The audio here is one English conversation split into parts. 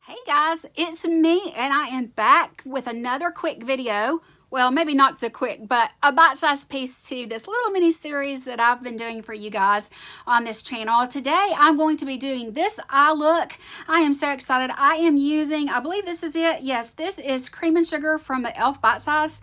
Hey guys, it's me and I am back with another quick video. Well, maybe not so quick, but a bite-sized piece to this little mini series that I've been doing for you guys on this channel. Today, I'm going to be doing this eye look. I am so excited. I am using, I believe this is it. Yes, this is Cream and Sugar from the e.l.f. Bite Size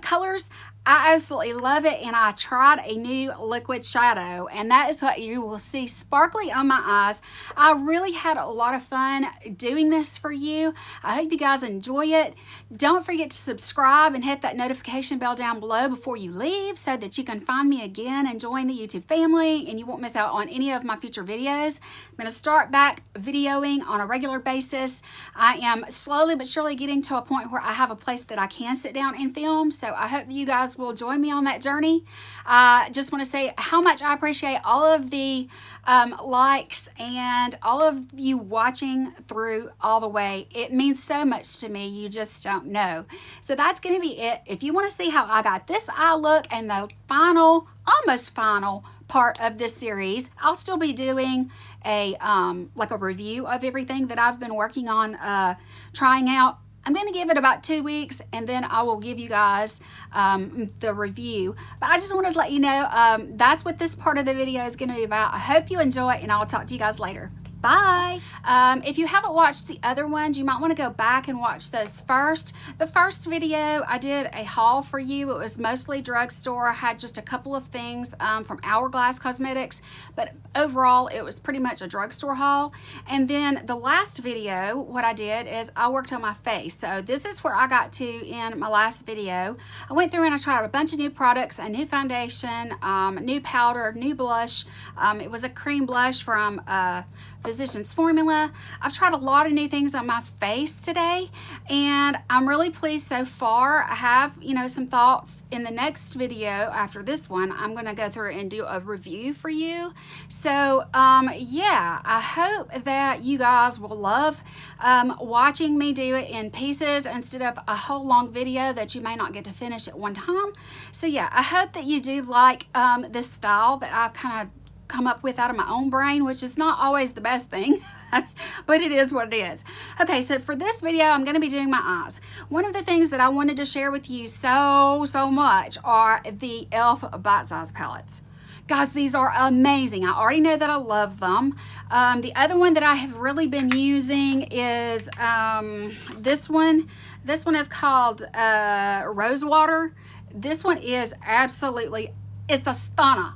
colors. I absolutely love it, and I tried a new liquid shadow, and that is what you will see sparkly on my eyes. I really had a lot of fun doing this for you. I hope you guys enjoy it. Don't forget to subscribe and hit that notification bell down below before you leave so that you can find me again and join the YouTube family, and you won't miss out on any of my future videos. I'm going to start back videoing on a regular basis. I am slowly but surely getting to a point where I have a place that I can sit down and film, so I hope you guys will join me on that journey. I just want to say how much I appreciate all of the likes and all of you watching through all the way. It means so much to me, you just don't know. So that's going to be it. If you want to see how I got this eye look and the final, almost final part of this series, I'll still be doing a like a review of everything that I've been working on trying out. I'm going to give it about 2 weeks, and then I will give you guys the review. But I just wanted to let you know that's what this part of the video is going to be about. I hope you enjoy it, and I'll talk to you guys later. Bye. If you haven't watched the other ones, you might want to go back and watch those first. The first video, I did a haul for you. It was mostly drugstore. I had just a couple of things from Hourglass Cosmetics, but overall, it was pretty much a drugstore haul. And then the last video, what I did is I worked on my face. So this is where I got to in my last video. I went through and I tried a bunch of new products, a new foundation, new powder, new blush. It was a cream blush from Physicians Formula. I've tried a lot of new things on my face today, and I'm really pleased so far. I have, some thoughts. In the next video after this one, I'm going to go through and do a review for you. So, yeah, I hope that you guys will love watching me do it in pieces instead of a whole long video that you may not get to finish at one time. So, yeah, I hope that you do like this style that I've kind of come up with out of my own brain, which is not always the best thing, but it is what it is. Okay, so for this video, I'm going to be doing my eyes. One of the things that I wanted to share with you so much are the e.l.f. Bite Size palettes. Guys, these are amazing. I already know that I love them. The other one that I have really been using is this one. This one is called Rose Water. This one is absolutely, it's a stunner.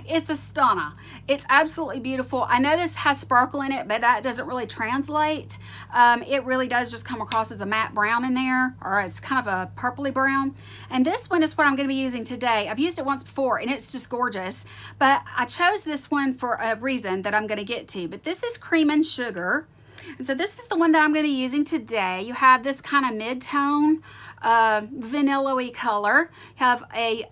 It's a stunner. It's absolutely beautiful. I know this has sparkle in it, but that doesn't really translate. It really does just come across as a matte brown in there, or it's kind of a purpley brown. And this one is what I'm going to be using today. I've used it once before, and it's just gorgeous. But I chose this one for a reason that I'm going to get to. But this is Cream and Sugar. And so this is the one that I'm going to be using today. You have this kind of mid-tone vanilla-y color. You have a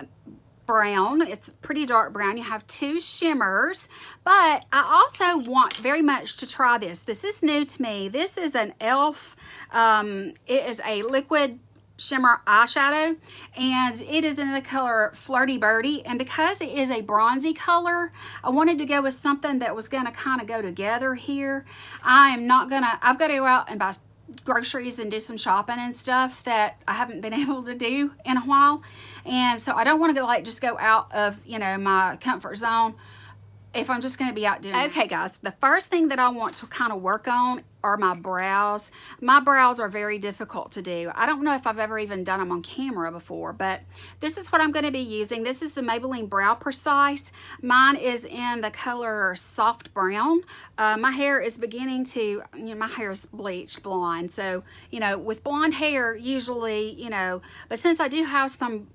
brown. It's pretty dark brown. You have two shimmers, but I also want very much to try this. This is new to me. This is an e.l.f. It is a liquid shimmer eyeshadow, and it is in the color Flirty Birdie. And because it is a bronzy color, I wanted to go with something that was going to kind of go together here. I've got to go out and buy groceries and do some shopping and stuff that I haven't been able to do in a while, and so I don't want to just go out of my comfort zone if I'm just going to be out doing okay, guys, the first thing that I want to kind of work on are my brows. My brows are very difficult to do. I don't know if I've ever even done them on camera before, but this is what I'm going to be using. This is the Maybelline Brow Precise. Mine is in the color Soft Brown. My hair is beginning to, my hair is bleached blonde. So, with blonde hair, usually, but since I do have some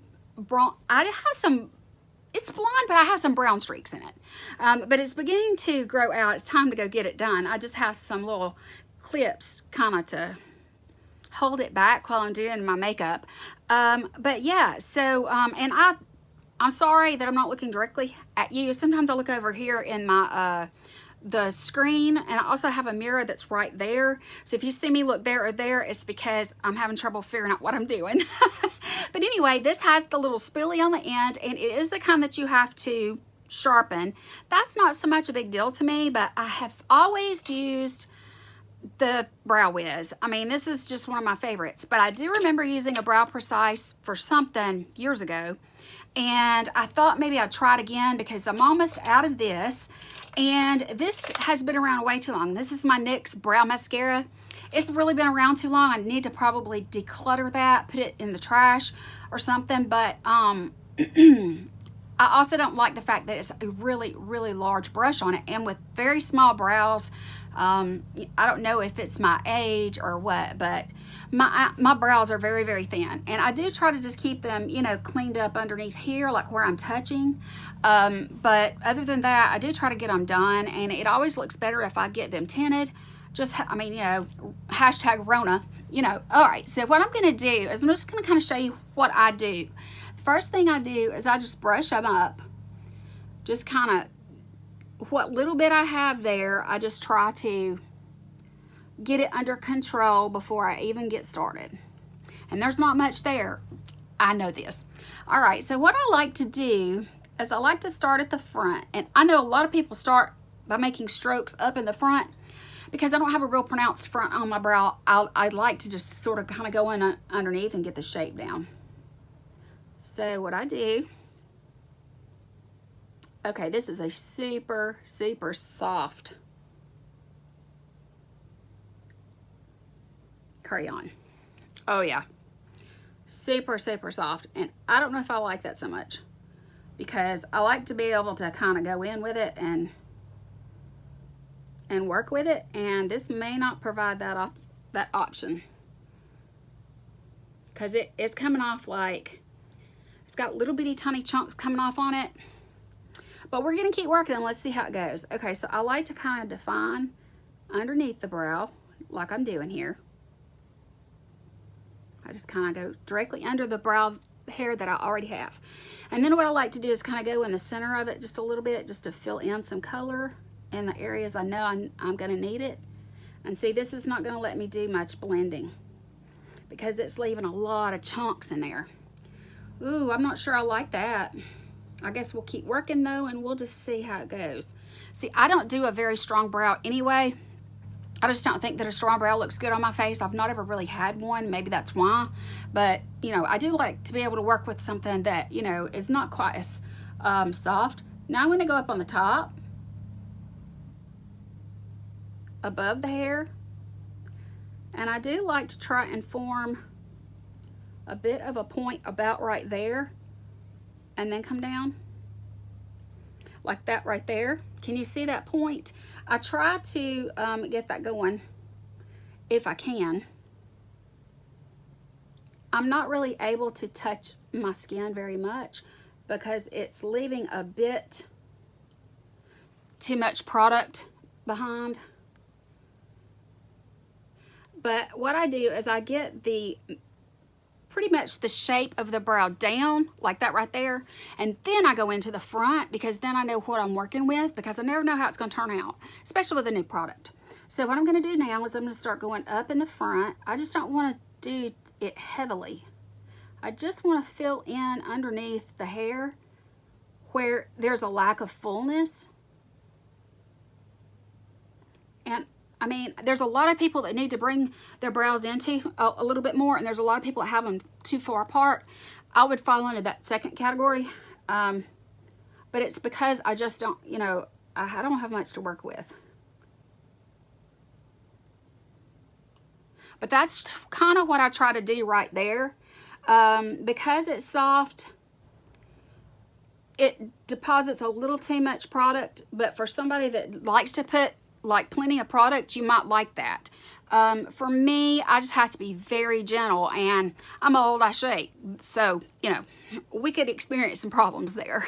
it's blonde, but I have some brown streaks in it. But it's beginning to grow out. It's time to go get it done. I just have some little clips kind of to hold it back while I'm doing my makeup. But yeah, so, and I'm sorry that I'm not looking directly at you. Sometimes I look over here in my, the screen, and I also have a mirror that's right there. So if you see me look there or there, it's because I'm having trouble figuring out what I'm doing. But anyway, this has the little spoolie on the end, and it is the kind that you have to sharpen. That's not so much a big deal to me, but I have always used the Brow Wiz. I mean, this is just one of my favorites, but I do remember using a Brow Precise for something years ago, and I thought maybe I'd try it again because I'm almost out of this, and this has been around way too long. This is my NYX Brow Mascara. It's really been around too long. I need to probably declutter that, put it in the trash or something, but I also don't like the fact that it's a really, really large brush on it, and with very small brows, I don't know if it's my age or what, but my brows are very, very thin, and I do try to just keep them, you know, cleaned up underneath here, like where I'm touching, but other than that, I do try to get them done, and it always looks better if I get them tinted. Just, I mean, you know, hashtag Rona, you know. All right, so what I'm gonna do is I'm just gonna kind of show you what I do. First thing I do is I just brush them up. Just kind of, what little bit I have there, I just try to get it under control before I even get started. And there's not much there. I know this. All right, so what I like to do is I like to start at the front. And I know a lot of people start by making strokes up in the front. Because I don't have a real pronounced front on my brow, I like to just sort of kind of go in underneath and get the shape down. So what I do, okay, this is a super, super soft crayon. Oh yeah, super, super soft. And I don't know if I like that so much, because I like to be able to kind of go in with it and work with it, and this may not provide that option, because it's coming off like it's got little bitty tiny chunks coming off on it, but we're gonna keep working and let's see how it goes. Okay, so I like to kind of define underneath the brow like I'm doing here. I just kind of go directly under the brow hair that I already have, and then what I like to do is kind of go in the center of it just a little bit, just to fill in some color in the areas I know I'm gonna need it. And see, this is not gonna let me do much blending because it's leaving a lot of chunks in there. Ooh, I'm not sure I like that. I guess we'll keep working though, and we'll just see how it goes. See, I don't do a very strong brow anyway. I just don't think that a strong brow looks good on my face. I've not ever really had one, maybe that's why. But, you know, I do like to be able to work with something that, you know, is not quite as soft. Now I'm gonna go up on the top, above the hair, and I do like to try and form a bit of a point about right there, and then come down like that right there. Can you see that point? I try to get that going if I can. I'm not really able to touch my skin very much because it's leaving a bit too much product behind. But what I do is I get pretty much the shape of the brow down like that right there, and then I go into the front because then I know what I'm working with, because I never know how it's going to turn out, especially with a new product. So what I'm going to do now is I'm going to start going up in the front. I just don't want to do it heavily. I just want to fill in underneath the hair where there's a lack of fullness. And I mean, there's a lot of people that need to bring their brows into a little bit more, and there's a lot of people that have them too far apart. I would fall into that second category, but it's because I just don't, you know, I don't have much to work with. But that's kind of what I try to do right there. Because it's soft, it deposits a little too much product, but for somebody that likes to put like plenty of product, you might like that. For me, I just have to be very gentle, and I'm old, I shake, so you know, we could experience some problems there.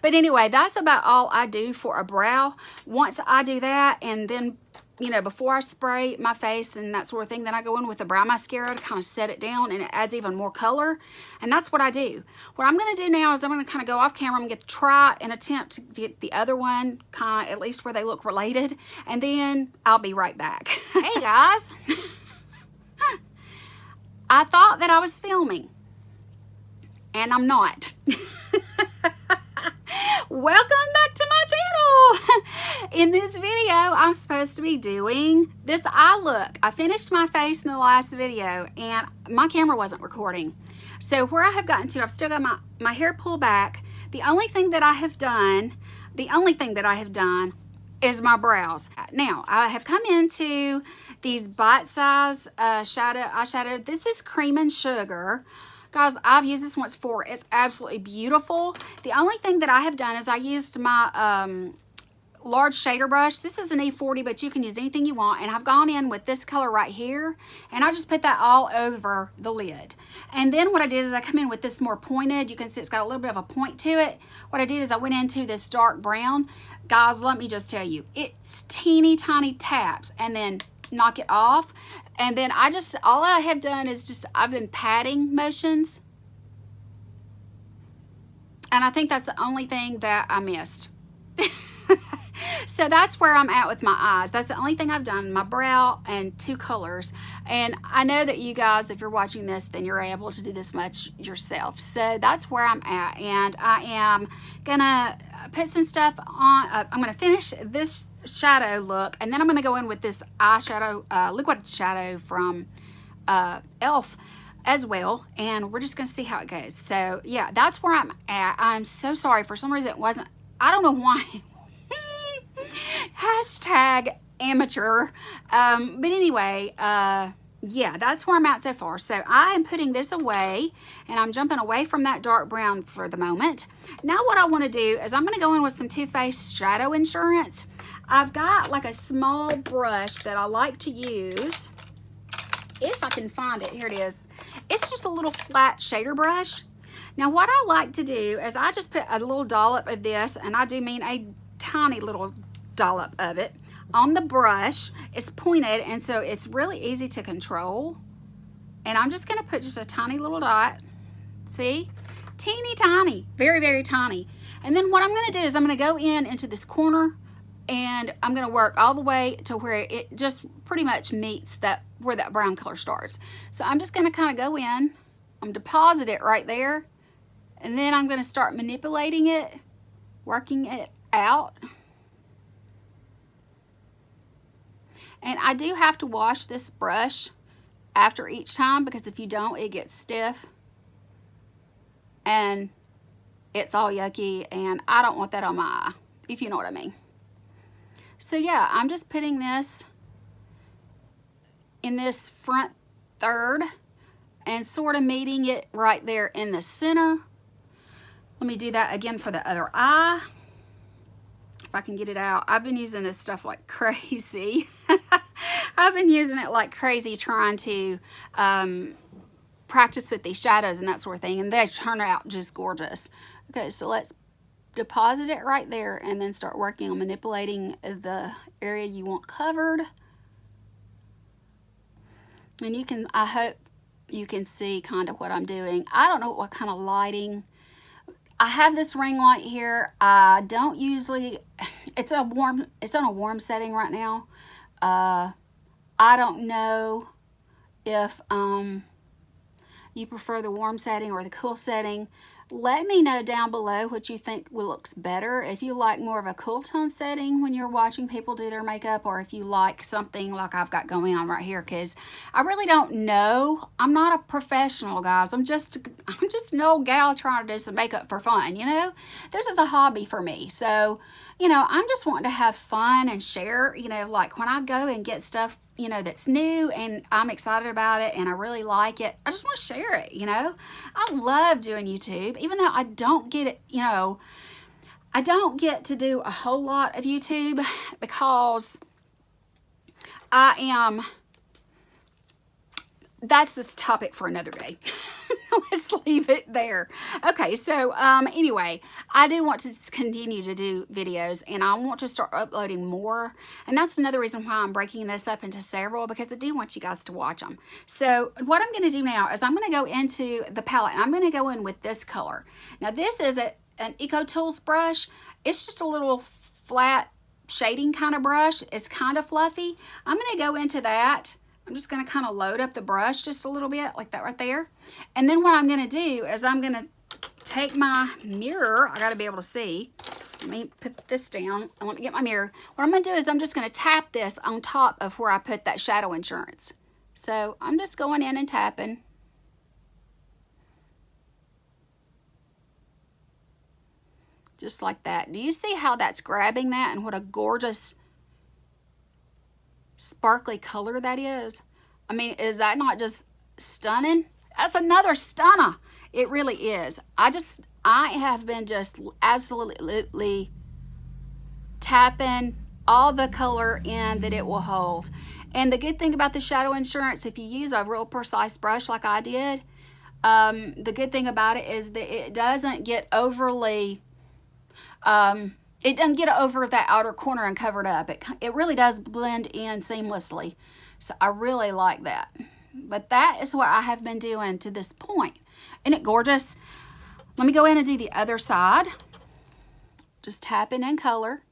But anyway, that's about all I do for a brow. Once I do that, and then, you know, before I spray my face and that sort of thing, then I go in with a brow mascara to kind of set it down, and it adds even more color. And that's what I do. What I'm going to do now is I'm going to kind of go off camera and get to try and attempt to get the other one kind of at least where they look related, and then I'll be right back. Hey guys, I thought that I was filming, and I'm not. Welcome back to my channel. In this video, I'm supposed to be doing this eye look. I finished my face in the last video and my camera wasn't recording. So where I have gotten to, I've still got my hair pulled back. The only thing that I have done is my brows. Now, I have come into these bite-size eyeshadow. This is Cream and Sugar. Guys, I've used this once before. It's absolutely beautiful. The only thing that I have done is I used my large shader brush. This is an E40, but you can use anything you want. And I've gone in with this color right here, and I just put that all over the lid. And then what I did is I come in with this more pointed. You can see it's got a little bit of a point to it. What I did is I went into this dark brown. Guys, let me just tell you, it's teeny tiny taps, and then knock it off. And then all I have done is just, I've been patting motions. And I think that's the only thing that I missed. So that's where I'm at with my eyes. That's the only thing I've done, my brow and two colors. And I know that you guys, if you're watching this, then you're able to do this much yourself. So that's where I'm at. And I am gonna put some stuff on. I'm gonna finish this shadow look, and then I'm gonna go in with this eyeshadow, liquid shadow from e.l.f. as well, and we're just gonna see how it goes. So yeah, that's where I'm at. I'm so sorry, for some reason it wasn't, I don't know why. Hashtag amateur. But anyway, yeah, that's where I'm at so far. So I am putting this away, and I'm jumping away from that dark brown for the moment. Now what I want to do is I'm going to go in with some Too Faced Shadow Insurance. I've got like a small brush that I like to use. If I can find it, here it is. It's just a little flat shader brush. Now what I like to do is I just put a little dollop of this, and I do mean a tiny little dollop of it on the brush. It's pointed, and so it's really easy to control. And I'm just going to put just a tiny little dot. See? Teeny tiny. Very, very tiny. And then what I'm going to do is I'm going to go into this corner, and I'm going to work all the way to where it just pretty much meets where that brown color starts. So I'm just going to kind of go in. I'm deposit it right there. And then I'm going to start manipulating it, working it out. And I do have to wash this brush after each time, because if you don't, it gets stiff and it's all yucky, and I don't want that on my eye, if you know what I mean. So yeah, I'm just putting this in this front third and sort of meeting it right there in the center. Let me do that again for the other eye. If I can get it out. I've been using this stuff like crazy. I've been using it like crazy, trying to practice with these shadows and that sort of thing, and they turn out just gorgeous. Okay, so let's deposit it right there and then start working on manipulating the area you want covered. And you can, I hope you can see kind of what I'm doing. I don't know what kind of lighting. I have this ring light here. I don't usually, it's on a warm setting right now. I don't know if you prefer the warm setting or the cool setting. Let me know down below what you think looks better. If you like more of a cool tone setting when you're watching people do their makeup, or if you like something like I've got going on right here, because I really don't know. I'm not a professional, guys. I'm just an old gal trying to do some makeup for fun, you know? This is a hobby for me. So, you know, I'm just wanting to have fun and share, you know, like when I go and get stuff, you know, that's new and I'm excited about it and I really like it, I just want to share it, you know? I love doing YouTube, even though I don't get it, you know, I don't get to do a whole lot of YouTube because that's this topic for another day. Let's leave it there. Okay, so anyway, I do want to continue to do videos, and I want to start uploading more, and that's another reason why I'm breaking this up into several, because I do want you guys to watch them. So what I'm going to do now is I'm going to go into the palette, and I'm going to go in with this color. Now this is an Eco Tools brush. It's just a little flat shading kind of brush. It's kind of fluffy. I'm going to go into that. I'm just going to kind of load up the brush just a little bit, like that right there. And then what I'm going to do is I'm going to take my mirror. I got to be able to see. let me put this down. I want to get my mirror. What I'm going to do is I'm just going to tap this on top of where I put that shadow insurance. So I'm just going in and tapping. Just like that. Do you see how that's grabbing that and what a gorgeous sparkly color that is? I mean, is that not just stunning? That's another stunner. It really is. I have been just absolutely tapping all the color in that it will hold. And the good thing about the shadow insurance, if you use a real precise brush like I did, the good thing about it is that it doesn't get overly, it doesn't get over that outer corner and covered up. It really does blend in seamlessly. So I really like that. But that is what I have been doing to this point. Isn't it gorgeous? Let me go in and do the other side. Just tapping in color.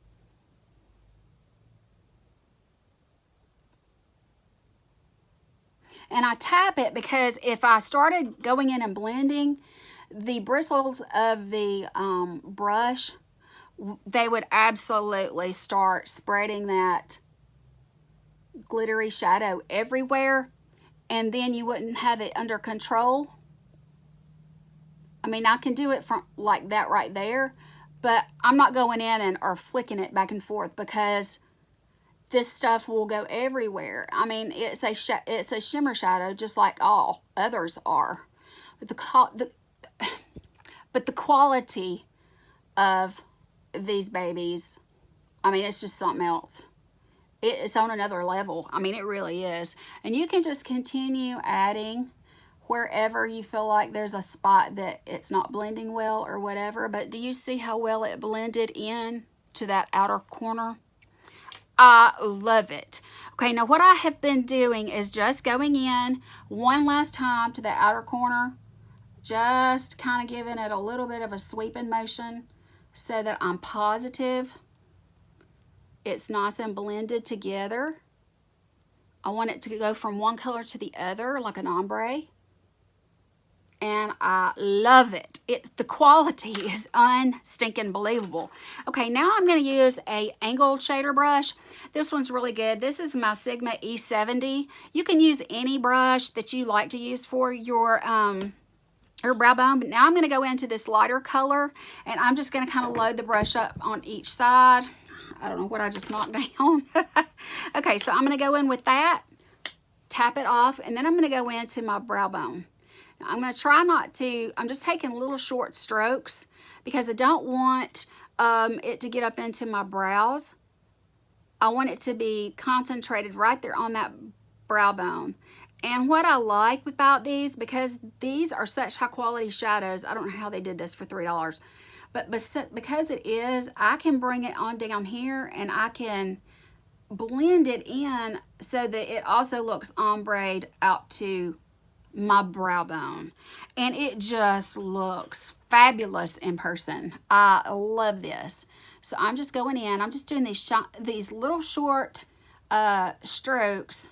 And I tap it because if I started going in and blending, the bristles of the brush, they would absolutely start spreading that glittery shadow everywhere, and then you wouldn't have it under control. I mean, I can do it from like that right there, but I'm not going in or flicking it back and forth because this stuff will go everywhere. I mean, it's a shimmer shadow just like all others are. But the quality of these babies, I mean, it's just something else. It's on another level. I mean, it really is. And you can just continue adding wherever you feel like there's a spot that it's not blending well or whatever. But do you see how well it blended in to that outer corner? I love it. Okay, now what I have been doing is just going in one last time to the outer corner, just kind of giving it a little bit of a sweeping motion so that I'm positive it's nice and blended together. I want it to go from one color to the other like an ombre. And I love it. The quality is unstinking believable. Okay, now I'm going to use a angled shader brush. This one's really good. This is my Sigma E70. You can use any brush that you like to use for your brow bone. But now I'm going to go into this lighter color, and I'm just going to kind of load the brush up on each side. I don't know what I just knocked down. Okay, so I'm going to go in with that, tap it off, and then I'm going to go into my brow bone. Now, I'm going to try not to, I'm just taking little short strokes because I don't want it to get up into my brows. I want it to be concentrated right there on that brow bone. And what I like about these, because these are such high quality shadows, I don't know how they did this for $3, but because it is, I can bring it on down here and I can blend it in so that it also looks ombre'd out to my brow bone, and it just looks fabulous in person. I love this. So I'm just going in, I'm just doing these little short strokes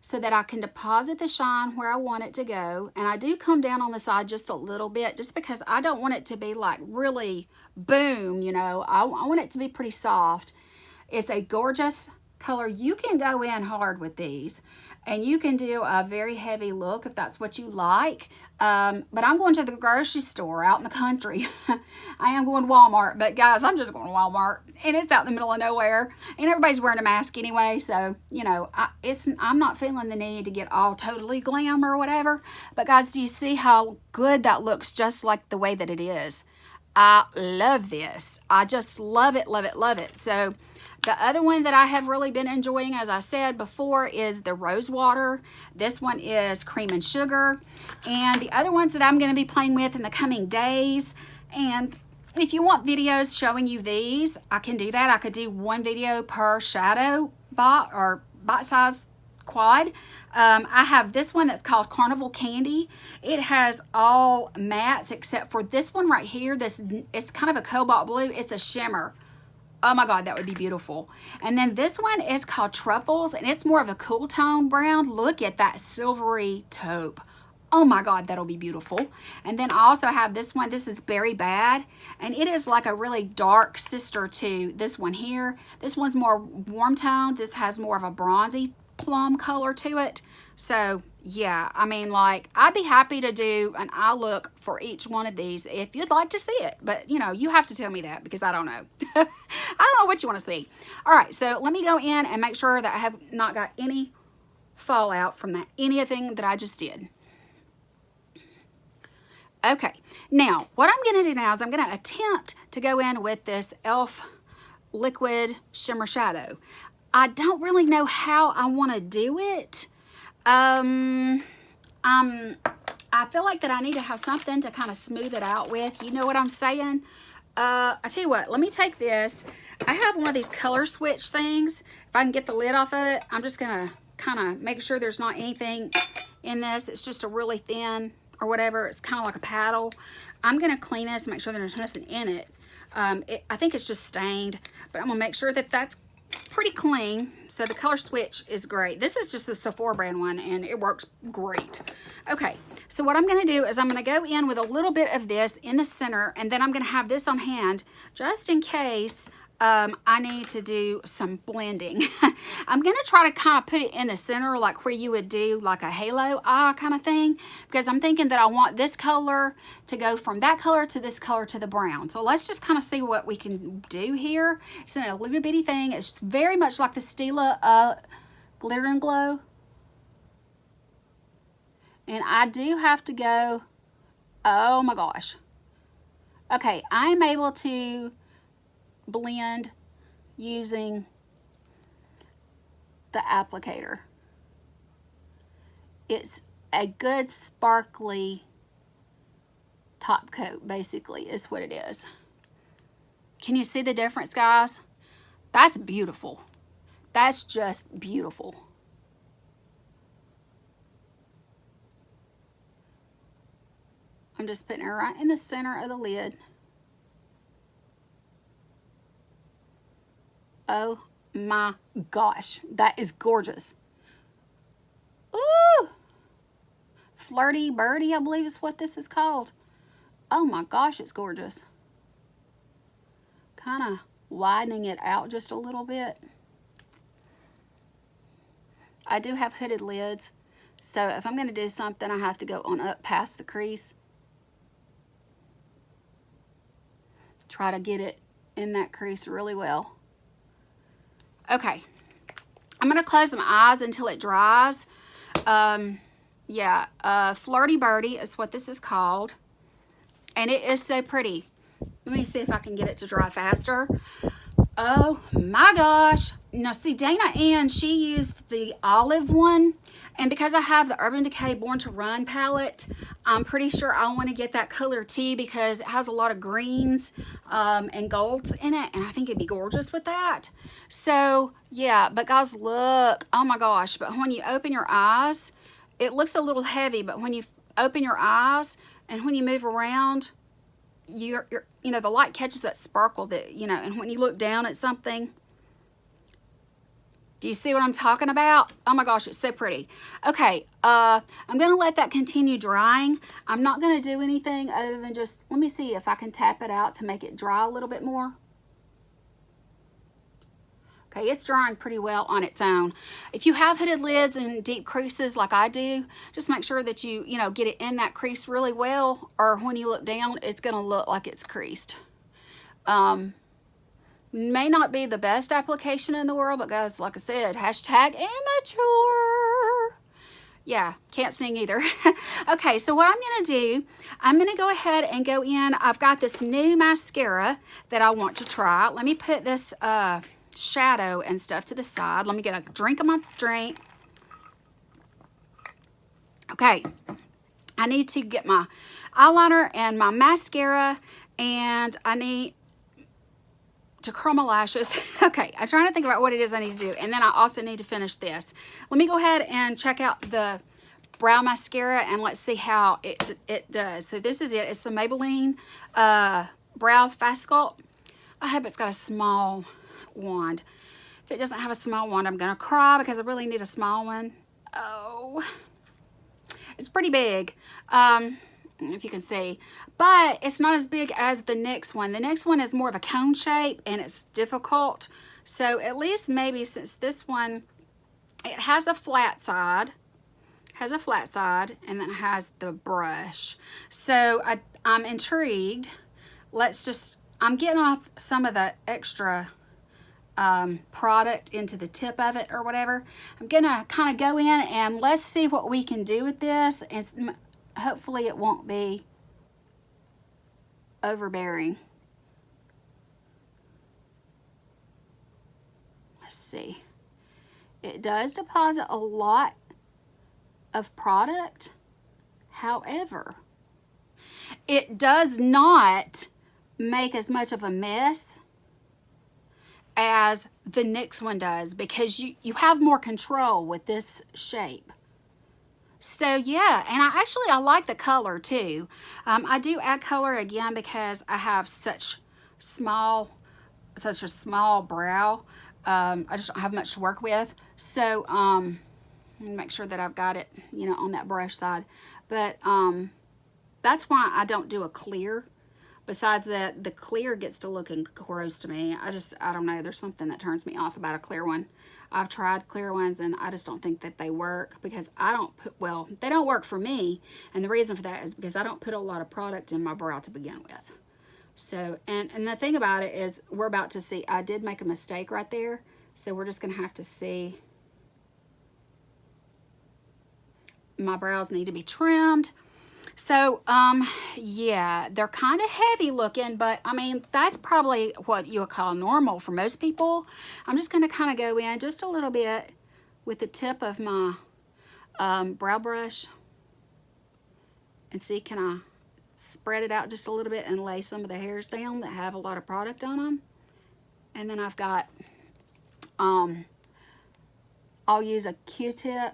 so that I can deposit the shine where I want it to go. And I do come down on the side just a little bit just because I don't want it to be like really boom, you know. I want it to be pretty soft. It's a gorgeous color. You can go in hard with these, and you can do a very heavy look if that's what you like. But I'm going to the grocery store out in the country. I am going to Walmart, but guys, I'm just going to Walmart, and it's out in the middle of nowhere, and everybody's wearing a mask anyway, so, you know, I'm not feeling the need to get all totally glam or whatever. But guys, do you see how good that looks just like the way that it is? I love this. I just love it, love it, love it. So the other one that I have really been enjoying, as I said before, is the Rose Water. This one is Cream and Sugar. And the other ones that I'm going to be playing with in the coming days. And if you want videos showing you these, I can do that. I could do one video per shadow box or bite-size quad. I have this one that's called Carnival Candy. It has all mattes except for this one right here. It's kind of a cobalt blue. It's a shimmer. Oh my God, that would be beautiful. And then this one is called Truffles, and it's more of a cool tone brown. Look at that silvery taupe. Oh my God, that'll be beautiful. And then I also have this one. This is Berry Bad. And it is like a really dark sister to this one here. This one's more warm toned. This has more of a bronzy plum color to it. So yeah, I mean, like, I'd be happy to do an eye look for each one of these if you'd like to see it. But, you know, you have to tell me that because I don't know. I don't know what you want to see. All right, so let me go in and make sure that I have not got any fallout from anything that I just did. Okay, now what I'm going to do now is I'm going to attempt to go in with this e.l.f. liquid shimmer shadow. I don't really know how I want to do it. I feel like that I need to have something to kind of smooth it out with. You know what I'm saying? I tell you what, let me take this. I have one of these color switch things. If I can get the lid off of it, I'm just going to kind of make sure there's not anything in this. It's just a really thin or whatever. It's kind of like a paddle. I'm going to clean this and make sure that there's nothing in it. I think it's just stained, but I'm going to make sure that that's pretty clean. So the color switch is great. This is just the Sephora brand one and it works great. Okay, so what I'm going to do is I'm going to go in with a little bit of this in the center, and then I'm going to have this on hand just in case I need to do some blending. I'm going to try to kind of put it in the center, like where you would do like a halo eye kind of thing, because I'm thinking that I want this color to go from that color to this color to the brown. So let's just kind of see what we can do here. It's in a little bitty thing. It's very much like the Stila Glitter and Glow. And I do have to go, oh my gosh. Okay, I'm able to blend using the applicator. It's a good sparkly top coat, basically, is what it is. Can you see the difference, guys? That's beautiful. That's just beautiful. I'm just putting it right in the center of the lid. Oh my gosh, that is gorgeous. Ooh! Flirty Birdie, I believe is what this is called. Oh my gosh, it's gorgeous. Kind of widening it out just a little bit. I do have hooded lids, so if I'm going to do something, I have to go on up past the crease. Try to get it in that crease really well. Okay, I'm going to close my eyes until it dries. Flirty Birdie is what this is called. And it is so pretty. Let me see if I can get it to dry faster. Oh my gosh. Now see, Dana Ann, she used the olive one. And because I have the Urban Decay Born to Run palette, I'm pretty sure I want to get that color too, because it has a lot of greens and golds in it. And I think it'd be gorgeous with that. So yeah, but guys, look, oh my gosh. But when you open your eyes, it looks a little heavy, but when you open your eyes and when you move around, you know, the light catches that sparkle that, you know, and when you look down at something, do you see what I'm talking about? Oh my gosh, it's so pretty. Okay, I'm going to let that continue drying. I'm not going to do anything other than just, let me see if I can tap it out to make it dry a little bit more. Okay, it's drying pretty well on its own. If you have hooded lids and deep creases like I do, just make sure that you know, get it in that crease really well, or when you look down, it's going to look like it's creased. May not be the best application in the world, but guys, like I said, hashtag immature. Yeah, can't sing either. Okay, so what I'm going to do, I'm going to go ahead and go in. I've got this new mascara that I want to try. Let me put this shadow and stuff to the side. Let me get a drink of my drink. Okay, I need to get my eyeliner and my mascara, and I need to curl my lashes. Okay, I'm trying to think about what it is I need to do, and then I also need to finish this. Let me go ahead and check out the brow mascara, and let's see how it does. So this is it. It's the Maybelline Brow Fast Sculpt. I hope it's got a small wand. If it doesn't have a small wand, I'm gonna cry because I really need a small one. Oh. It's pretty big, if you can see, but it's not as big as the next one. The next one is more of a cone shape and it's difficult. So at least maybe since this one, it has a flat side, and then it has the brush. So I'm intrigued. I'm getting off some of the extra product into the tip of it or whatever. I'm gonna kind of go in and let's see what we can do with this, and hopefully it won't be overbearing. Let's see. It does deposit a lot of product. However, it does not make as much of a mess as the next one does, because you have more control with this shape. So yeah, and I like the color too. I do add color again because I have such a small brow. I just don't have much to work with. So make sure that I've got it, you know, on that brush side. But that's why I don't do a clear. Besides that, the clear gets to looking gross to me. I don't know, there's something that turns me off about a clear one. I've tried clear ones and I just don't think that they work, because they don't work for me. And the reason for that is because I don't put a lot of product in my brow to begin with. So, and the thing about it is, we're about to see, I did make a mistake right there. So we're just gonna have to see. My brows need to be trimmed. So, yeah, they're kind of heavy looking, but I mean, that's probably what you would call normal for most people. I'm just going to kind of go in just a little bit with the tip of my brow brush and see, can I spread it out just a little bit and lay some of the hairs down that have a lot of product on them. And then I've got, I'll use a Q-tip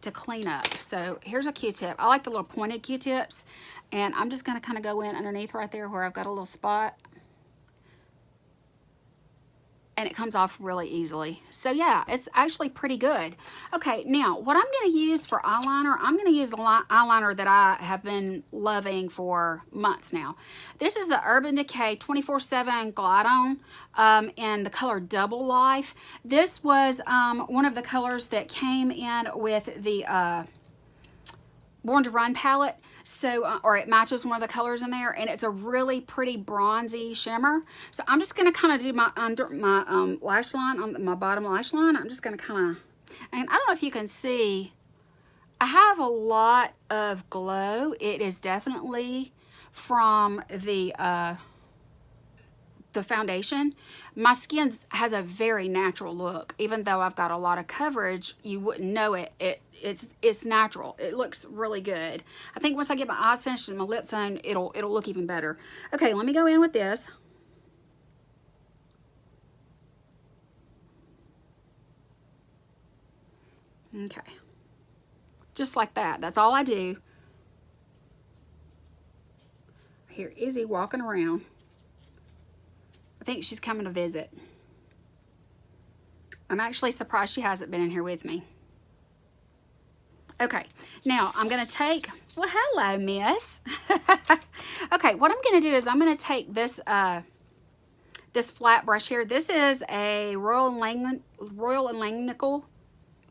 to clean up. So here's a Q-tip. I like the little pointed Q-tips, and I'm just going to kind of go in underneath right there where I've got a little spot, and it comes off really easily. So yeah, it's actually pretty good. Okay, now what I'm going to use for eyeliner, I'm going to use the eyeliner that I have been loving for months now. This is the Urban Decay 24/7 Glide On in the color Double Life. This was one of the colors that came in with the Born to Run palette. So, or it matches one of the colors in there, and it's a really pretty bronzy shimmer. So I'm just going to kind of do my lash line, on my bottom lash line. I'm just going to kind of, and I don't know if you can see, I have a lot of glow. It is definitely from the foundation. My skin has a very natural look. Even though I've got a lot of coverage, you wouldn't know it. It's natural. It looks really good. I think once I get my eyes finished and my lips on, it'll look even better. Okay, let me go in with this. Okay. Just like that. That's all I do. Here, Izzy walking around. I think she's coming to visit. I'm actually surprised she hasn't been in here with me. Okay, now I'm going to take, well, hello, miss. Okay, what I'm going to do is I'm going to take this this flat brush here. This is a Royal and Langnickel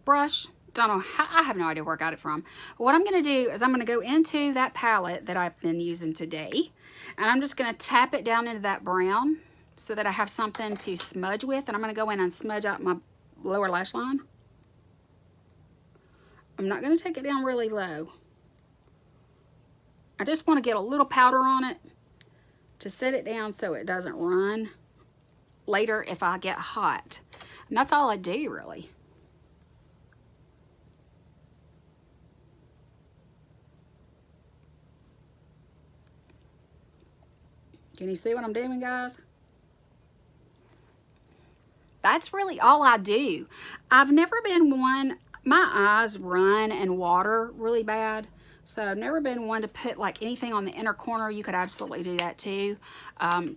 brush. Don't know how, I have no idea where I got it from. What I'm going to do is I'm going to go into that palette that I've been using today, and I'm just going to tap it down into that brown, so that I have something to smudge with. And I'm going to go in and smudge out my lower lash line. I'm not going to take it down really low. I just want to get a little powder on it to set it down so it doesn't run later if I get hot. And that's all I do, really. Can you see what I'm doing, guys? That's really all I do. I've never been one, my eyes run and water really bad. So I've never been one to put like anything on the inner corner. You could absolutely do that too.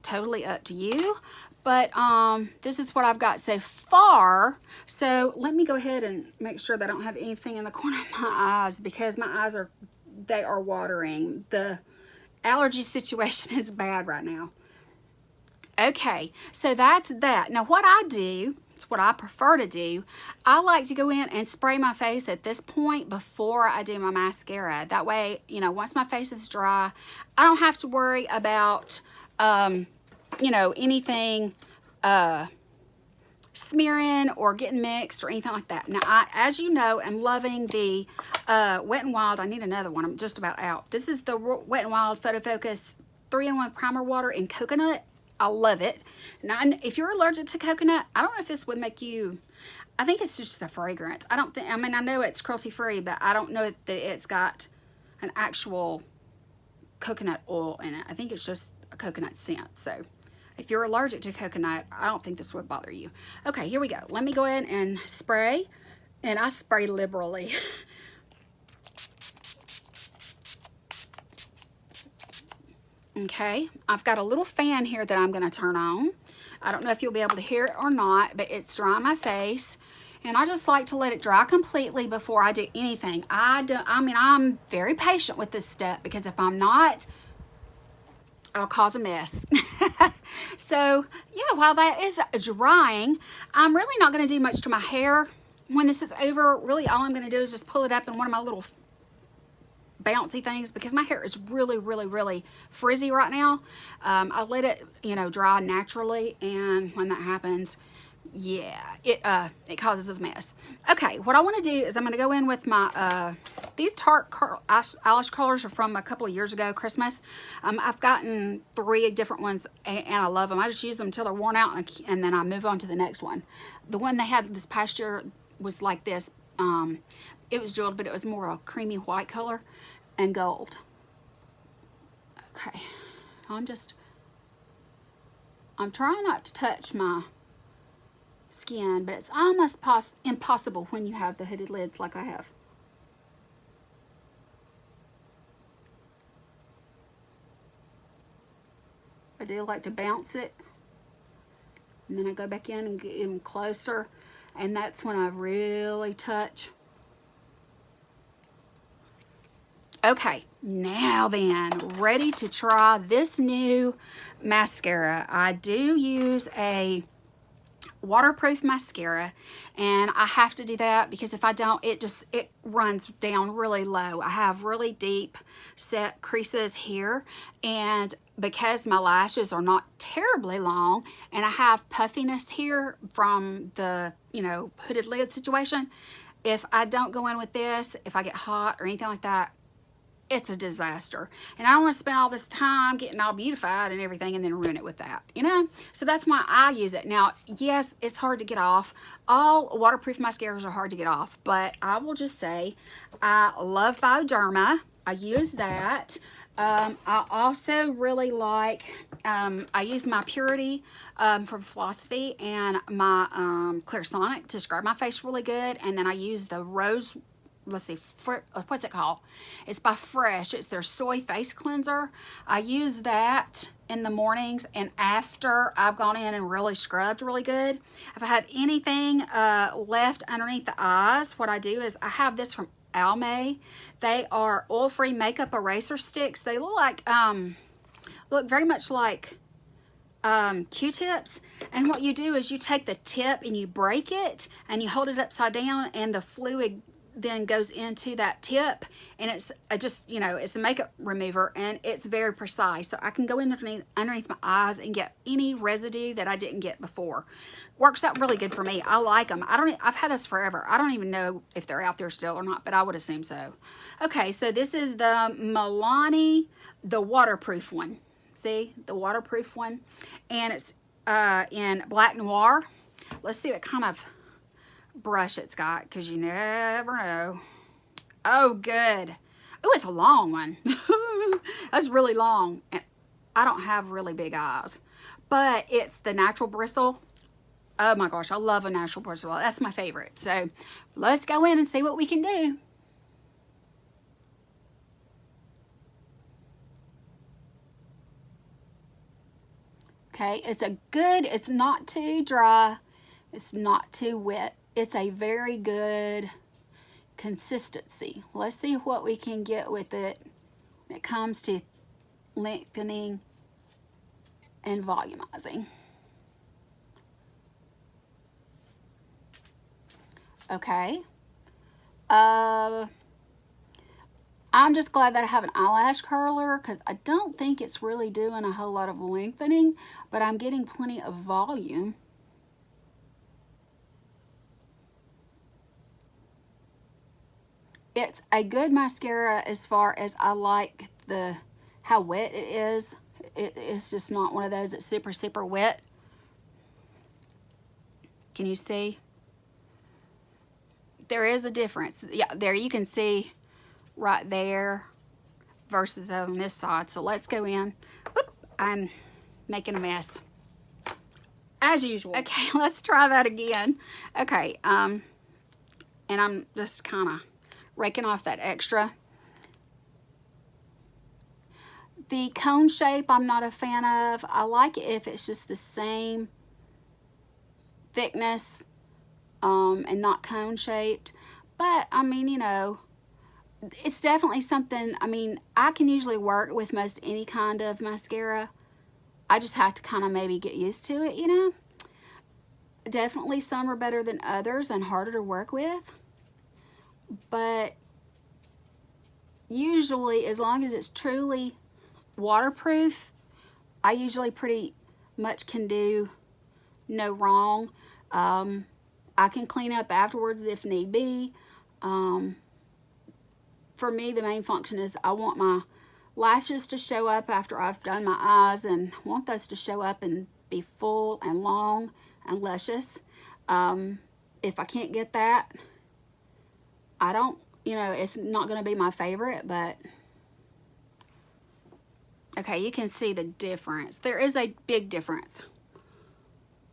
Totally up to you. But this is what I've got so far. So let me go ahead and make sure that I don't have anything in the corner of my eyes, because my eyes they are watering. The allergy situation is bad right now. Okay, so that's that. Now what I do, it's what I prefer to do, I like to go in and spray my face at this point before I do my mascara. That way, you know, once my face is dry, I don't have to worry about you know, anything smearing or getting mixed or anything like that. Now, as you know, I'm loving the Wet n Wild. I need another one. I'm just about out. This is the Wet n Wild Photo Focus 3-in-1 Primer Water in Coconut. I love it. Now, if you're allergic to coconut, I don't know if this would make you... I think it's just a fragrance. I don't think... I mean, I know it's cruelty-free, but I don't know that it's got an actual coconut oil in it. I think it's just a coconut scent. So if you're allergic to coconut, I don't think this would bother you. Okay, here we go. Let me go ahead and spray. And I spray liberally. Okay, I've got a little fan here that I'm going to turn on. I don't know if you'll be able to hear it or not, but it's drying my face. And I just like to let it dry completely before I do anything. I mean, I'm very patient with this step, because if I'm not, I'll cause a mess. So, yeah, while that is drying, I'm really not going to do much to my hair when this is over. Really, all I'm going to do is just pull it up in one of my little bouncy things, because my hair is really, really, really frizzy right now. I let it, you know, dry naturally, and when that happens, yeah, it causes a mess. Okay, what I want to do is I'm going to go in with my these Tarte eyelash curlers are from a couple of years ago, Christmas. I've gotten 3 different ones, and I love them. I just use them until they're worn out, and then I move on to the next one. The one they had this past year was like this. It was jeweled, but it was more of a creamy white color and gold. Okay, I'm trying not to touch my skin, but it's almost impossible when you have the hooded lids like I have. I do like to bounce it, and then I go back in and get even closer, and that's when I really touch. Okay, now then, ready to try this new mascara. I do use a waterproof mascara, and I have to do that because if I don't, it runs down really low. I have really deep set creases here, and because my lashes are not terribly long and I have puffiness here from the, you know, hooded lid situation, if I don't go in with this, if I get hot or anything like that, it's a disaster. And I don't want to spend all this time getting all beautified and everything and then ruin it with that, you know? So that's why I use it. Now, yes, it's hard to get off. All waterproof mascaras are hard to get off, but I will just say I love Bioderma. I use that. I also really like, I use my Purity from Philosophy and my Clairsonic to scrub my face really good. And then I use the Rose, let's see, what's it called? It's by Fresh. It's their soy face cleanser. I use that in the mornings and after I've gone in and really scrubbed really good. If I have anything left underneath the eyes, what I do is I have this from Almay. They are oil-free makeup eraser sticks. They look like look very much like Q-tips, and what you do is you take the tip and you break it and you hold it upside down, and the fluid then goes into that tip, and it's just, you know, it's the makeup remover, and it's very precise, so I can go in underneath my eyes and get any residue that I didn't get before. Works out really good for me. I like them. I've had this forever. I don't even know if they're out there still or not, but I would assume so. Okay, so this is the Milani, the waterproof one. See, the waterproof one, and it's in Black Noir. Let's see what kind of brush it's got, because you never know. Oh, good. Oh, it's a long one. That's really long, and I don't have really big eyes, but it's the natural bristle. Oh my gosh, I love a natural bristle. That's my favorite. So let's go in and see what we can do. Okay, it's not too dry, it's not too wet. It's a very good consistency. Let's see what we can get with it when it comes to lengthening and volumizing. Okay. I'm just glad that I have an eyelash curler because I don't think it's really doing a whole lot of lengthening, but I'm getting plenty of volume. It's a good mascara as far as I like how wet it is. It's just not one of those that's super, super wet. Can you see? There is a difference. Yeah, there you can see right there versus on this side. So let's go in. Oop, I'm making a mess as usual. Okay, let's try that again. Okay, and I'm just kind of raking off that extra. The cone shape I'm not a fan of. I like it if it's just the same thickness and not cone shaped. But I mean, you know, it's definitely something. I mean, I can usually work with most any kind of mascara. I just have to kind of maybe get used to it, you know. Definitely some are better than others and harder to work with. But usually, as long as it's truly waterproof, I usually pretty much can do no wrong. I can clean up afterwards if need be. For me, the main function is I want my lashes to show up after I've done my eyes, and want those to show up and be full and long and luscious. If I can't get that, I don't, you know, it's not going to be my favorite, but okay, you can see the difference. There is a big difference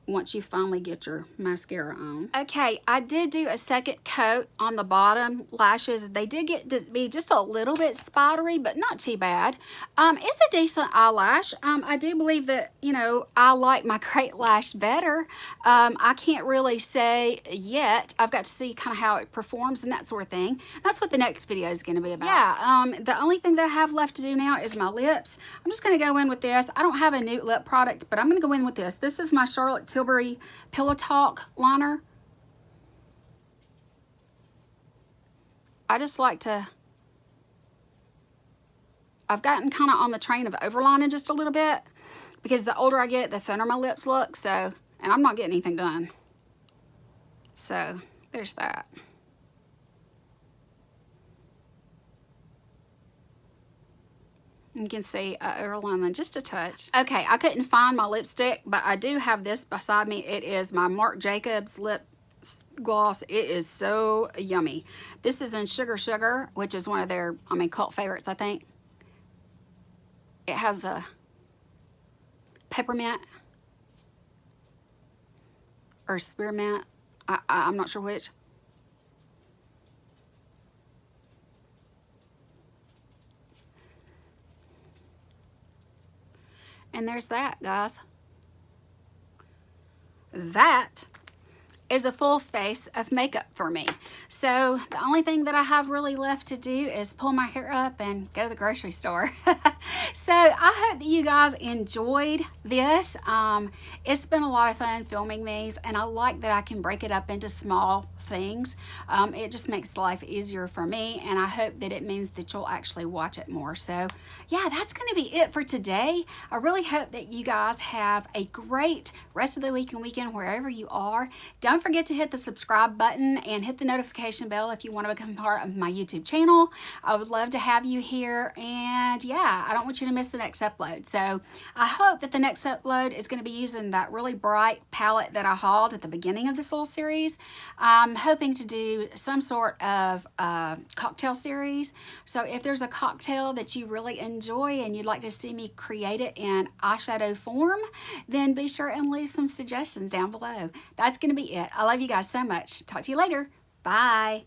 once you finally get your mascara on. Okay, I did do a second coat on the bottom lashes. They did get to be just a little bit spidery, but not too bad. It's a decent eyelash. I do believe that, you know, I like my Great Lash better. I can't really say yet. I've got to see kind of how it performs and that sort of thing. That's what the next video is going to be about. Yeah, the only thing that I have left to do now is my lips. I'm just going to go in with this. I don't have a nude lip product, but I'm going to go in with this. This is my Charlotte Tilbury Pillow Talk liner. I just like to, I've gotten kind of on the train of overlining just a little bit because the older I get, the thinner my lips look. So, and I'm not getting anything done. So there's that. You can see I overline them just a touch. Okay, I couldn't find my lipstick, but I do have this beside me. It is my Marc Jacobs lip gloss. It is so yummy. This is in Sugar Sugar, which is one of their, I mean, cult favorites, I think. It has a peppermint or spearmint. I'm not sure which. And there's that, guys. That is a full face of makeup for me. So the only thing that I have really left to do is pull my hair up and go to the grocery store. So I hope that you guys enjoyed this. It's been a lot of fun filming these, and I like that I can break it up into small things. It just makes life easier for me, and I hope that it means that you'll actually watch it more. So yeah, that's going to be it for today. I really hope that you guys have a great rest of the week and weekend wherever you are. Don't forget to hit the subscribe button and hit the notification bell if you want to become part of my YouTube channel. I would love to have you here, and yeah, I don't want you to miss the next upload. So I hope that the next upload is going to be using that really bright palette that I hauled at the beginning of this little series. I'm hoping to do some sort of cocktail series. So if there's a cocktail that you really enjoy and you'd like to see me create it in eyeshadow form, then be sure and leave some suggestions down below. That's going to be it. I love you guys so much. Talk to you later. Bye.